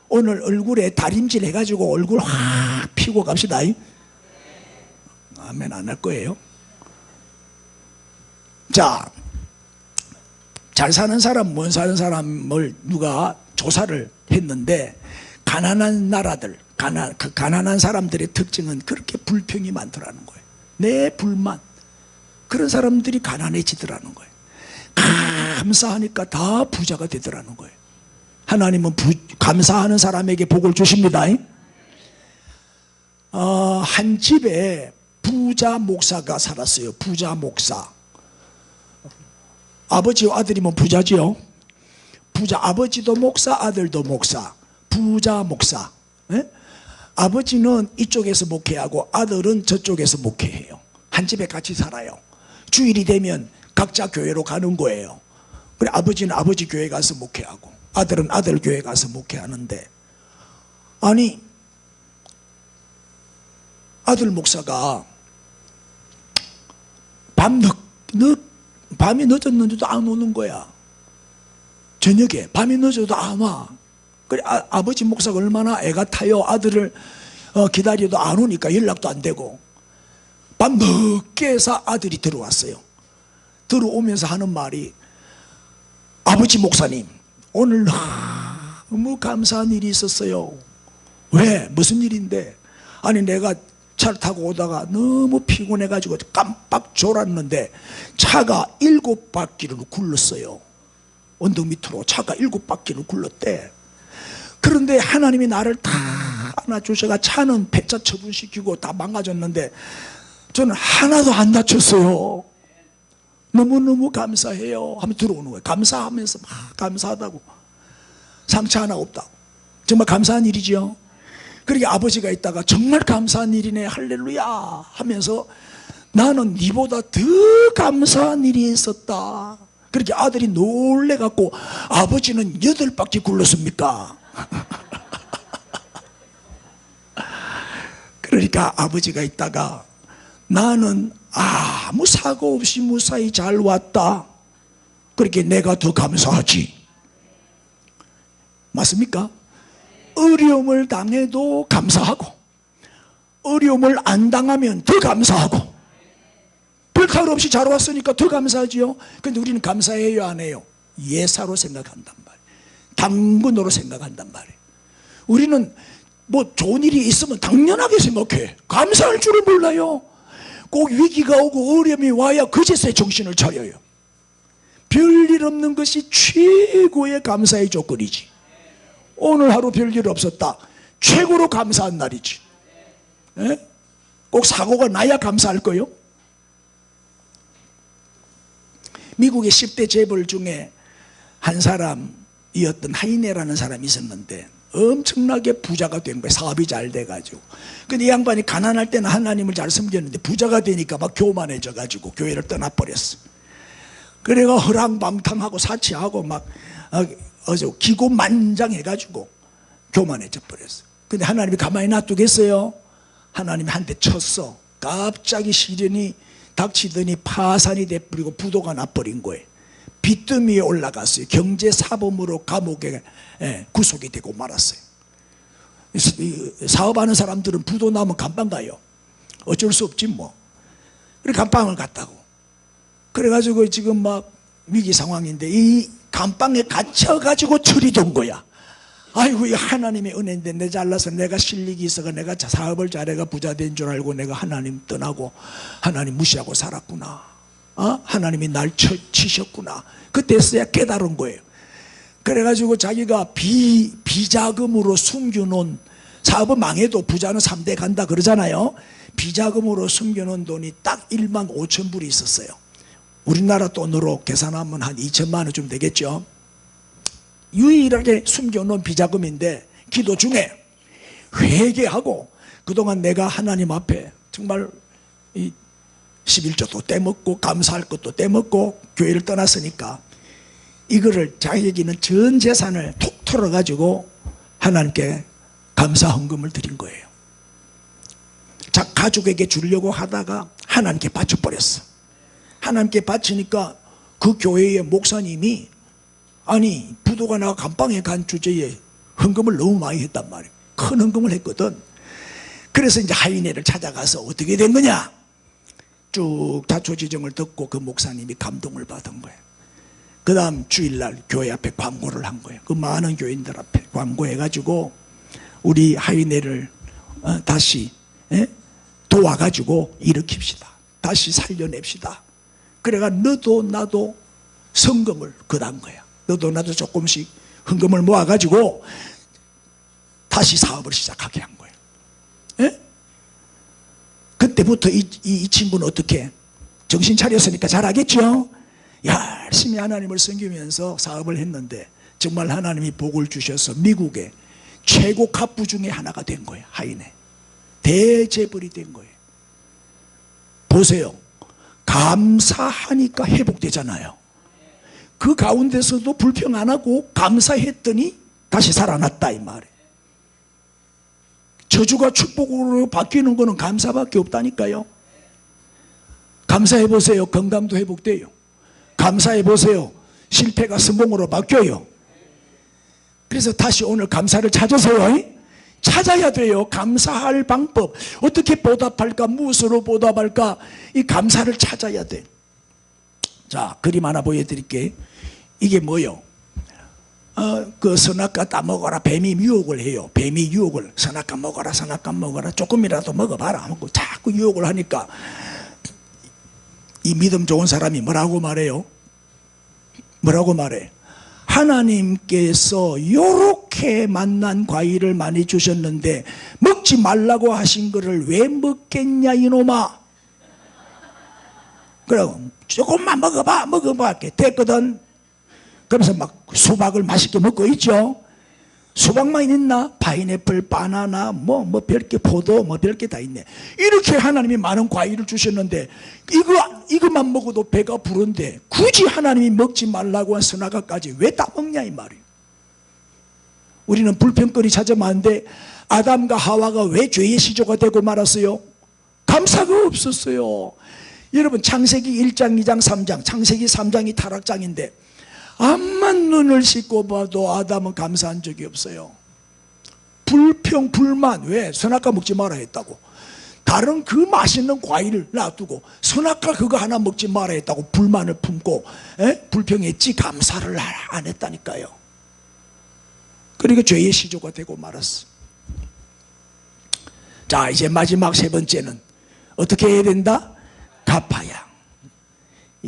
오늘 얼굴에 다림질 해가지고 얼굴 확 피고 갑시다. 아멘 안 할 거예요. 자, 잘 사는 사람, 못 사는 사람을 누가 조사를 했는데, 가난한 나라들, 가난한 사람들의 특징은 그렇게 불평이 많더라는 거예요. 내 불만. 그런 사람들이 가난해지더라는 거예요. 감사하니까 다 부자가 되더라는 거예요. 하나님은 감사하는 사람에게 복을 주십니다. 한 집에 부자 목사가 살았어요. 부자 목사. 아버지와 아들이면 부자지요. 부자, 아버지도 목사, 아들도 목사. 부자 목사. 예? 아버지는 이쪽에서 목회하고 아들은 저쪽에서 목회해요. 한 집에 같이 살아요. 주일이 되면 각자 교회로 가는 거예요. 그래, 아버지는 아버지 교회 가서 목회하고 아들은 아들 교회 가서 목회하는데, 아니 아들 목사가 밤이 늦었는데도 안 오는 거야. 저녁에 밤이 늦어도 안 와. 그래, 아버지 목사가 얼마나 애가 타요. 아들을 기다려도 안 오니까 연락도 안 되고. 밤 늦게 해서 아들이 들어왔어요. 들어오면서 하는 말이, 아버지 목사님, 오늘 너무 감사한 일이 있었어요. 왜? 무슨 일인데? 아니 내가 차를 타고 오다가 너무 피곤해가지고 깜빡 졸았는데 차가 7바퀴를 굴렀어요. 언덕 밑으로 차가 7바퀴를 굴렀대. 그런데 하나님이 나를 다 안아주셔가 차는 폐차 처분시키고 다 망가졌는데 저는 하나도 안 다쳤어요. 너무너무 감사해요 하면 들어오는 거예요. 감사하면서 막 감사하다고. 상처 하나 없다고. 정말 감사한 일이죠. 그렇게 아버지가 있다가 정말 감사한 일이네 할렐루야 하면서 나는 네보다 더 감사한 일이 있었다. 그렇게 아들이 놀래갖고, 아버지는 8바퀴 굴렀습니까? 그러니까 아버지가 있다가, 나는 아무 사고 없이 무사히 잘 왔다. 그렇게 내가 더 감사하지. 맞습니까? 어려움을 당해도 감사하고, 어려움을 안 당하면 더 감사하고, 별탈 없이 잘 왔으니까 더 감사하지요. 근데 우리는 감사해요, 안 해요? 예사로 생각한단 말이에요. 당근으로 생각한단 말이에요. 우리는 뭐 좋은 일이 있으면 당연하게 생각해. 감사할 줄을 몰라요. 꼭 위기가 오고 어려움이 와야 그제서야 정신을 차려요. 별일 없는 것이 최고의 감사의 조건이지. 오늘 하루 별일 없었다. 최고로 감사한 날이지. 예? 꼭 사고가 나야 감사할 거요. 미국의 10대 재벌 중에 한 사람이었던 하이네라는 사람이 있었는데 엄청나게 부자가 된 거예요. 사업이 잘 돼가지고. 근데 이 양반이 가난할 때는 하나님을 잘 섬겼는데 부자가 되니까 막 교만해져가지고 교회를 떠나버렸어. 그래가 허랑방탕하고 사치하고 막 기고만장해가지고 교만해져 버렸어. 근데 하나님이 가만히 놔두겠어요? 하나님이 한 대 쳤어. 갑자기 시련이 닥치더니 파산이 돼버리고 부도가 나버린 거예요. 빚더미에 올라갔어요. 경제사범으로 감옥에 구속이 되고 말았어요. 사업하는 사람들은 부도 나면 감방 가요. 어쩔 수 없지 뭐. 그래 감방을 갔다고. 그래가지고 지금 막 위기 상황인데 이 감방에 갇혀가지고 처리된 거야. 아이고, 이 하나님의 은혜인데 내 잘나서 내가 실력이 있어가 내가 사업을 잘해가 부자 된 줄 알고 내가 하나님 떠나고 하나님 무시하고 살았구나. 하나님이 날 치셨구나. 그때서야 깨달은 거예요. 그래가지고 자기가 비자금으로 숨겨놓은, 사업은 망해도 부자는 3대 간다 그러잖아요. 비자금으로 숨겨놓은 돈이 딱 1만 5천 불이 있었어요. 우리나라 돈으로 계산하면 한 2천만 원쯤 되겠죠. 유일하게 숨겨놓은 비자금인데 기도 중에 회개하고 그동안 내가 하나님 앞에 정말 이 11조도 떼먹고 감사할 것도 떼먹고 교회를 떠났으니까 이거를 자기에게는 전 재산을 톡 털어가지고 하나님께 감사 헌금을 드린 거예요. 자, 가족에게 주려고 하다가 하나님께 바쳐버렸어. 하나님께 바치니까 그 교회의 목사님이 아니 부도가 나가 감방에 간 주제에 헌금을 너무 많이 했단 말이에요. 큰 헌금을 했거든. 그래서 이제 하이네를 찾아가서 어떻게 된 거냐 쭉 자초지정을 듣고 그 목사님이 감동을 받은 거예요. 그 다음 주일날 교회 앞에 광고를 한 거예요. 그 많은 교인들 앞에 광고해가지고 우리 하이네를 다시 도와가지고 일으킵시다. 다시 살려냅시다. 그래가 너도 나도 성금을 거둔 거야. 너도 나도 조금씩 헌금을 모아가지고 다시 사업을 시작하게 한 거예요. 예? 그때부터 이 친구는 어떻게 정신 차렸으니까 잘하겠죠. 열심히 하나님을 섬기면서 사업을 했는데 정말 하나님이 복을 주셔서 미국의 최고 갑부 중에 하나가 된 거예요. 하이네 대재벌이 된 거예요. 보세요. 감사하니까 회복되잖아요. 그 가운데서도 불평 안 하고 감사했더니 다시 살아났다 이 말이에요. 저주가 축복으로 바뀌는 거는 감사밖에 없다니까요. 감사해 보세요. 건강도 회복돼요. 감사해 보세요. 실패가 성공으로 바뀌어요. 그래서 다시 오늘 감사를 찾으세요. 찾아야 돼요. 감사할 방법. 어떻게 보답할까? 무엇으로 보답할까? 이 감사를 찾아야 돼. 자, 그림 하나 보여드릴게요. 이게 뭐요? 그 선악과 따먹어라. 뱀이 유혹을 해요. 뱀이 유혹을. 선악과 먹어라, 선악과 먹어라. 조금이라도 먹어봐라. 하고 자꾸 유혹을 하니까 이 믿음 좋은 사람이 뭐라고 말해요? 뭐라고 말해? 하나님께서 요렇게 맛난 과일을 많이 주셨는데 먹지 말라고 하신 거를 왜 먹겠냐 이놈아. 그럼 조금만 먹어봐 이렇게 됐거든. 그러면서 막 수박을 맛있게 먹고 있죠. 수박만 있나? 파인애플, 바나나, 뭐 별게 포도, 뭐 별게 다 있네. 이렇게 하나님이 많은 과일을 주셨는데 이것만 먹어도 배가 부른데 굳이 하나님이 먹지 말라고 한 선악과까지 왜 다 먹냐 이 말이에요. 우리는 불평거리 찾으면 안 돼. 아담과 하와가 왜 죄의 시조가 되고 말았어요? 감사가 없었어요. 여러분 창세기 1장, 2장, 3장, 창세기 3장이 타락장인데 암만 눈을 씻고 봐도 아담은 감사한 적이 없어요. 불평, 불만. 왜? 선악과 먹지 마라 했다고. 다른 그 맛있는 과일을 놔두고 선악과 그거 하나 먹지 마라 했다고 불만을 품고 불평했지 감사를 안 했다니까요. 그러니까 죄의 시조가 되고 말았어. 자, 이제 마지막 세 번째는 어떻게 해야 된다? 갚아야.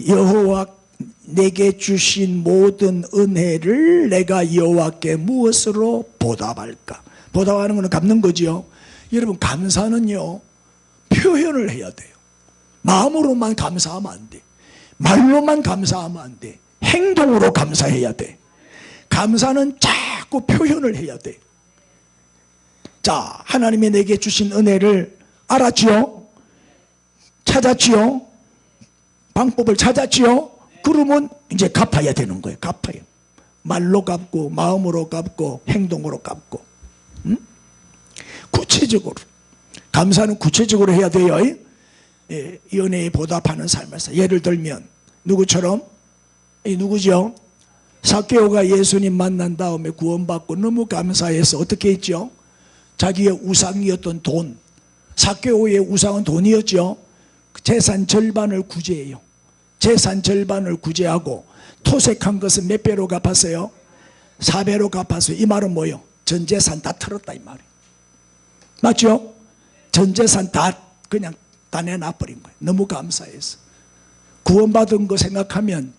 여호와 내게 주신 모든 은혜를 내가 여호와께 무엇으로 보답할까? 보답하는 것은 갚는 거지요. 여러분 감사는요 표현을 해야 돼요. 마음으로만 감사하면 안 돼. 말로만 감사하면 안 돼. 행동으로 감사해야 돼. 감사는 자꾸 표현을 해야 돼. 자, 하나님이 내게 주신 은혜를 알았지요? 찾았지요? 방법을 찾았지요? 그러면 이제 갚아야 되는 거예요. 갚아요. 말로 갚고 마음으로 갚고 행동으로 갚고. 구체적으로. 감사는 구체적으로 해야 돼요. 예, 연애에 보답하는 삶에서. 예를 들면 누구처럼? 누구죠? 삭개오가 예수님 만난 다음에 구원받고 너무 감사해서 어떻게 했죠? 자기의 우상이었던 돈. 삭개오의 우상은 돈이었죠. 재산 절반을 구제해요. 재산 절반을 구제하고 토색한 것은 몇 배로 갚았어요? 4배로 갚았어요. 이 말은 뭐예요? 전 재산 다 털었다 이 말이에요. 맞죠? 전 재산 다 그냥 다 내놔버린 거예요. 너무 감사해서. 구원받은 거 생각하면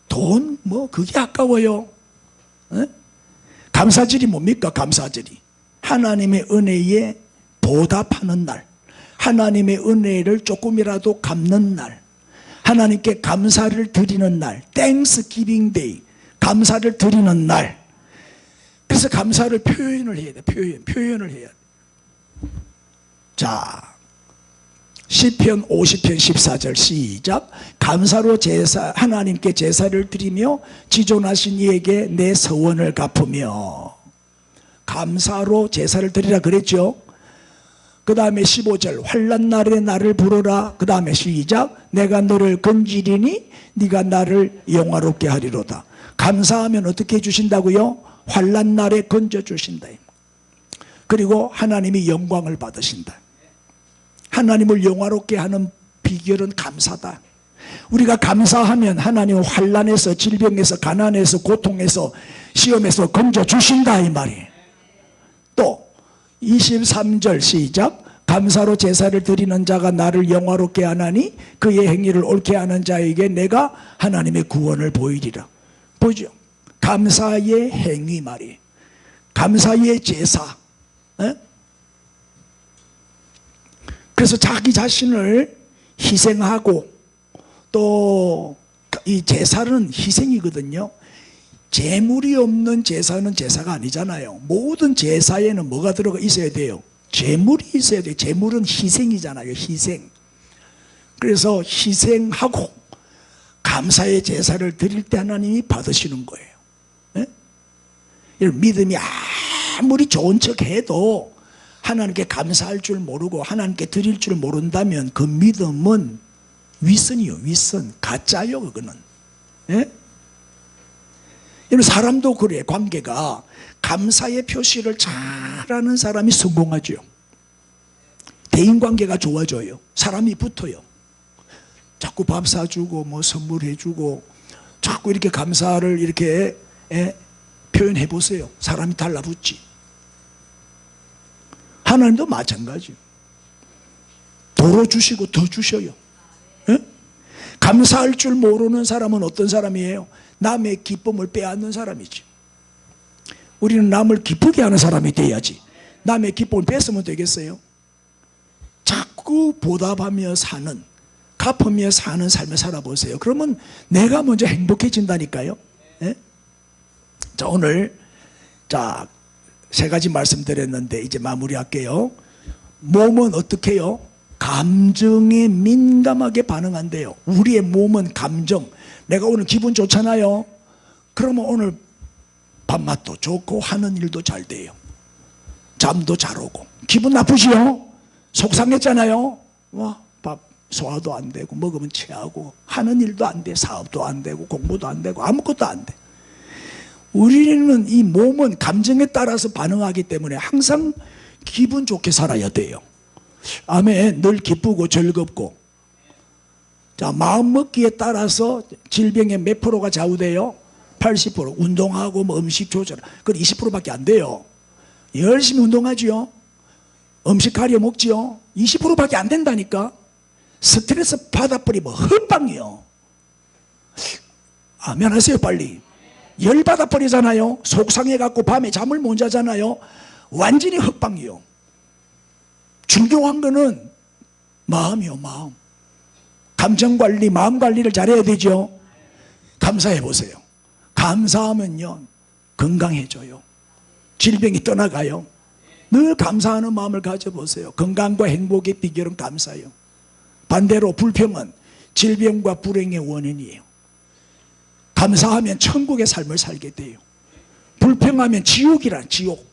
돈 뭐 그게 아까워요. 에? 감사절이 뭡니까? 감사절이 하나님의 은혜에 보답하는 날, 하나님의 은혜를 조금이라도 갚는 날, 하나님께 감사를 드리는 날, 땡스기빙 데이, 감사를 드리는 날. 그래서 감사를 표현을 해야 돼. 표현을 해야 돼. 자, 시편 50편 14절 시작. 감사로 하나님께 제사를 드리며 지존하신 이에게 내 서원을 갚으며. 감사로 제사를 드리라 그랬죠. 그 다음에 15절 환난 날에 나를 부르라. 그 다음에 시작. 내가 너를 건지리니 네가 나를 영화롭게 하리로다. 감사하면 어떻게 해주신다고요? 환난 날에 건져주신다. 그리고 하나님이 영광을 받으신다. 하나님을 영화롭게 하는 비결은 감사다. 우리가 감사하면 하나님은 환난에서, 질병에서, 가난에서, 고통에서, 시험에서 건져주신다 이 말이에요. 또 23절 시작. 감사로 제사를 드리는 자가 나를 영화롭게 하나니 그의 행위를 옳게 하는 자에게 내가 하나님의 구원을 보이리라. 보죠. 감사의 행위 말이에요. 감사의 제사. 에? 그래서 자기 자신을 희생하고 또 이 제사는 희생이거든요. 재물이 없는 제사는 제사가 아니잖아요. 모든 제사에는 뭐가 들어가 있어야 돼요? 재물이 있어야 돼요. 재물은 희생이잖아요. 희생. 그래서 희생하고 감사의 제사를 드릴 때 하나님이 받으시는 거예요. 예? 믿음이 아무리 좋은 척 해도 하나님께 감사할 줄 모르고 하나님께 드릴 줄 모른다면 그 믿음은 위선이요. 위선. 가짜요. 그거는. 예? 사람도 그래. 관계가 감사의 표시를 잘하는 사람이 성공하죠. 대인관계가 좋아져요. 사람이 붙어요. 자꾸 밥 사주고 뭐 선물해주고 자꾸 이렇게 감사를 이렇게 표현해 보세요. 사람이 달라붙지. 하나님도 마찬가지예요. 도로 주시고 더 주셔요. 예? 감사할 줄 모르는 사람은 어떤 사람이에요? 남의 기쁨을 빼앗는 사람이지. 우리는 남을 기쁘게 하는 사람이 돼야지. 남의 기쁨을 뺏으면 되겠어요? 자꾸 보답하며 사는, 갚으며 사는 삶을 살아보세요. 그러면 내가 먼저 행복해진다니까요. 예? 자, 오늘 세 가지 말씀드렸는데 이제 마무리할게요. 몸은 어떻게 해요? 감정에 민감하게 반응한대요. 우리의 몸은 감정. 내가 오늘 기분 좋잖아요. 그러면 오늘 밥맛도 좋고 하는 일도 잘 돼요. 잠도 잘 오고. 기분 나쁘지요? 속상했잖아요. 밥 소화도 안 되고 먹으면 체하고 하는 일도 안 돼. 사업도 안 되고 공부도 안 되고 아무것도 안 돼. 우리는 이 몸은 감정에 따라서 반응하기 때문에 항상 기분 좋게 살아야 돼요. 아멘. 늘 기쁘고 즐겁고. 자, 마음먹기에 따라서 질병의 몇 프로가 좌우돼요? 80%. 운동하고 뭐 음식 조절. 그건 20%밖에 안 돼요. 열심히 운동하지요. 음식 가려 먹지요. 20%밖에 안 된다니까. 스트레스 받아버리면 헛방이요. 아멘 하세요 빨리. 열 받아버리잖아요. 속상해갖고 밤에 잠을 못 자잖아요. 완전히 헛방이요. 중요한 거는 마음이요. 마음. 감정관리, 마음관리를 잘해야 되죠. 감사해 보세요. 감사하면요 건강해져요. 질병이 떠나가요. 늘 감사하는 마음을 가져보세요. 건강과 행복의 비결은 감사예요. 반대로 불평은 질병과 불행의 원인이에요. 감사하면 천국의 삶을 살게 돼요. 불평하면 지옥이란 지옥.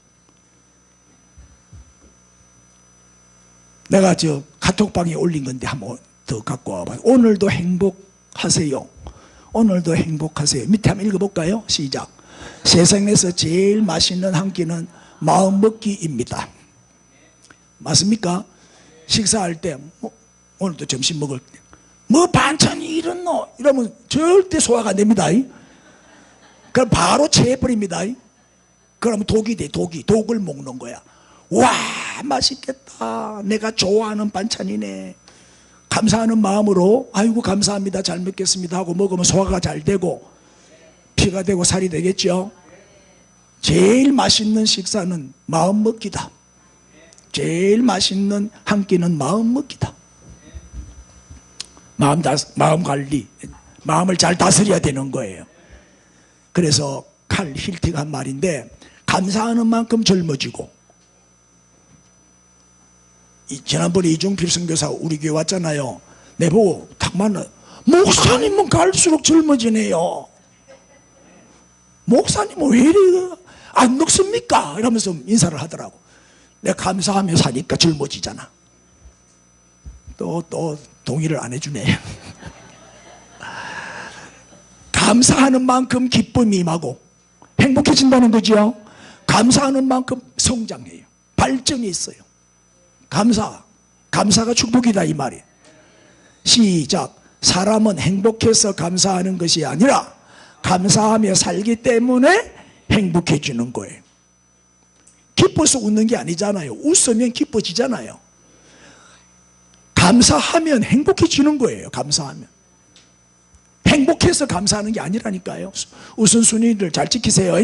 내가 카톡방에 올린 건데 한번 더 갖고 와봐요. 오늘도 행복하세요. 오늘도 행복하세요. 밑에 한번 읽어볼까요? 시작. 세상에서 제일 맛있는 한 끼는 마음먹기입니다. 맞습니까? 식사할 때 오늘도 점심 먹을 때 뭐 반찬이 이렇노? 이러면 절대 소화가 안 됩니다. 그럼 바로 체해버립니다. 그러면 독이 돼. 독을 먹는 거야. 와, 맛있겠다. 내가 좋아하는 반찬이네. 감사하는 마음으로 아이고 감사합니다, 잘 먹겠습니다 하고 먹으면 소화가 잘 되고 피가 되고 살이 되겠죠. 제일 맛있는 식사는 마음 먹기다. 제일 맛있는 한 끼는 마음 먹기다. 마음 관리, 마음을 잘 다스려야 되는 거예요. 그래서 칼 힐티가 한 말인데, 감사하는 만큼 젊어지고. 지난번에 이종필 선교사 우리 교회 왔잖아요. 내보고 딱 만나, 목사님은 갈수록 젊어지네요. 목사님은 왜 이래 안 늙습니까? 이러면서 인사를 하더라고. 내가 감사하며 사니까 젊어지잖아. 또 동의를 안 해주네. 감사하는 만큼 기쁨이 임하고 행복해진다는 거죠. 감사하는 만큼 성장해요. 발전이 있어요. 감사가 축복이다 이 말이에요. 시작. 사람은 행복해서 감사하는 것이 아니라 감사하며 살기 때문에 행복해지는 거예요. 기뻐서 웃는 게 아니잖아요. 웃으면 기뻐지잖아요. 감사하면 행복해지는 거예요. 감사하면. 행복해서 감사하는 게 아니라니까요. 우선순위를 잘 지키세요.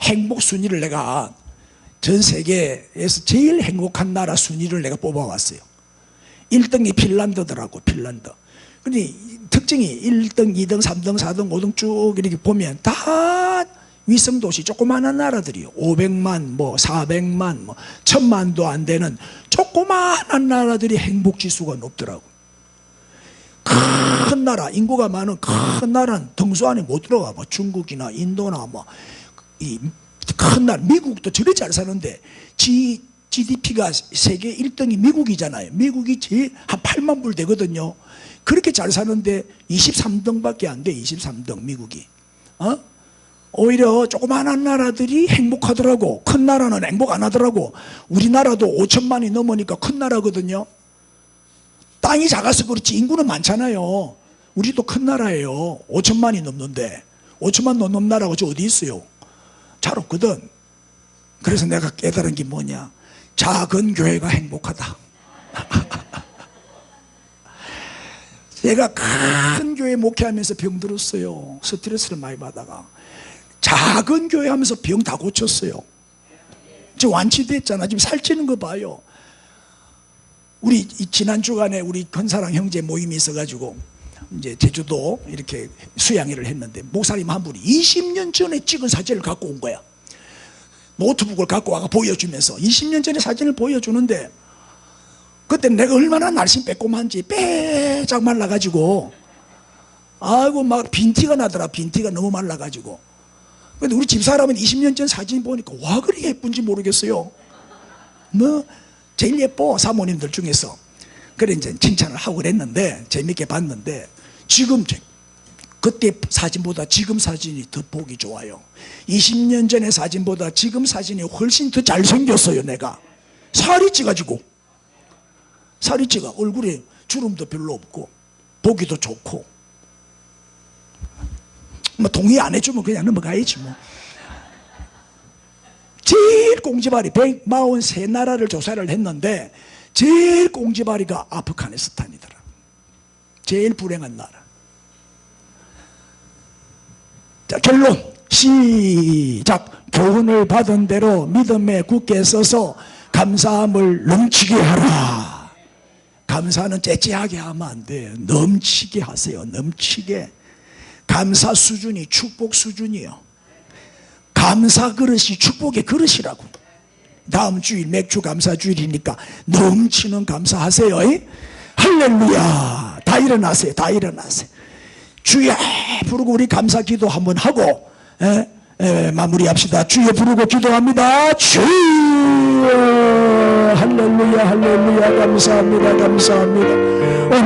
행복 순위를 내가 전 세계에서 제일 행복한 나라 순위를 내가 뽑아왔어요. 1등이 핀란드더라고. 핀란드. 근데 특징이 1등, 2등, 3등, 4등, 5등 쭉 이렇게 보면 다 위성도시 조그마한 나라들이요. 500만, 400만, 1000만도 안 되는 조그마한 나라들이 행복지수가 높더라고. 큰 나라, 인구가 많은 큰 나라는 등수 안에 못 들어가. 중국이나 인도나 이 큰 나라, 미국도 저리 잘 사는데 GDP가 세계 1등이 미국이잖아요. 미국이 제일 한 8만 불 되거든요. 그렇게 잘 사는데 23등밖에 안 돼. 23등 미국이. 오히려 조그마한 나라들이 행복하더라고. 큰 나라는 행복 안 하더라고. 우리나라도 5천만이 넘으니까 큰 나라거든요. 땅이 작아서 그렇지 인구는 많잖아요. 우리도 큰 나라예요. 5천만이 넘는데 5천만 넘는 나라가 저 어디 있어요? 잘 없거든. 그래서 내가 깨달은 게 뭐냐, 작은 교회가 행복하다. 제가 큰 교회 목회하면서 병들었어요. 스트레스를 많이 받다가 작은 교회 하면서 병 다 고쳤어요. 지금 완치됐잖아. 지금 살찌는 거 봐요. 우리 지난 주간에 우리 건사랑 형제 모임이 있어가지고 이제 제주도 이렇게 수양회를 했는데 목사님 한 분이 20년 전에 찍은 사진을 갖고 온 거야. 노트북을 갖고 와가 보여주면서 20년 전에 사진을 보여주는데, 그때 내가 얼마나 날씬 빼꼼한지 빼짝 말라가지고 아이고 막 빈티가 나더라. 빈티가 너무 말라가지고. 근데 우리 집사람은 20년 전 사진 보니까 와 그리 예쁜지 모르겠어요. 제일 예뻐 사모님들 중에서. 그래 이제 칭찬을 하고 그랬는데 재밌게 봤는데, 지금 그때 사진보다 지금 사진이 더 보기 좋아요. 20년 전의 사진보다 지금 사진이 훨씬 더 잘생겼어요. 내가 살이 찌가지고, 살이 찌가 얼굴에 주름도 별로 없고 보기도 좋고. 동의 안 해주면 그냥 넘어가야지 뭐. 제일 꽁지발이 143나라를 조사를 했는데 제일 꽁지발이가 아프가니스탄이더라. 제일 불행한 나라. 자, 결론 시작. 교훈을 받은 대로 믿음에 굳게 서서 감사함을 넘치게 하라. 감사는 째째하게 하면 안 돼. 넘치게 하세요. 넘치게. 감사 수준이 축복 수준이요. 감사 그릇이 축복의 그릇이라고. 다음 주일 맥주 감사 주일이니까 넘치는 감사하세요. 할렐루야. 다 일어나세요. 다 일어나세요. 주여 부르고 우리 감사 기도 한번 하고 마무리합시다. 주여 부르고 기도합니다. 주여 할렐루야 할렐루야 감사합니다 감사합니다.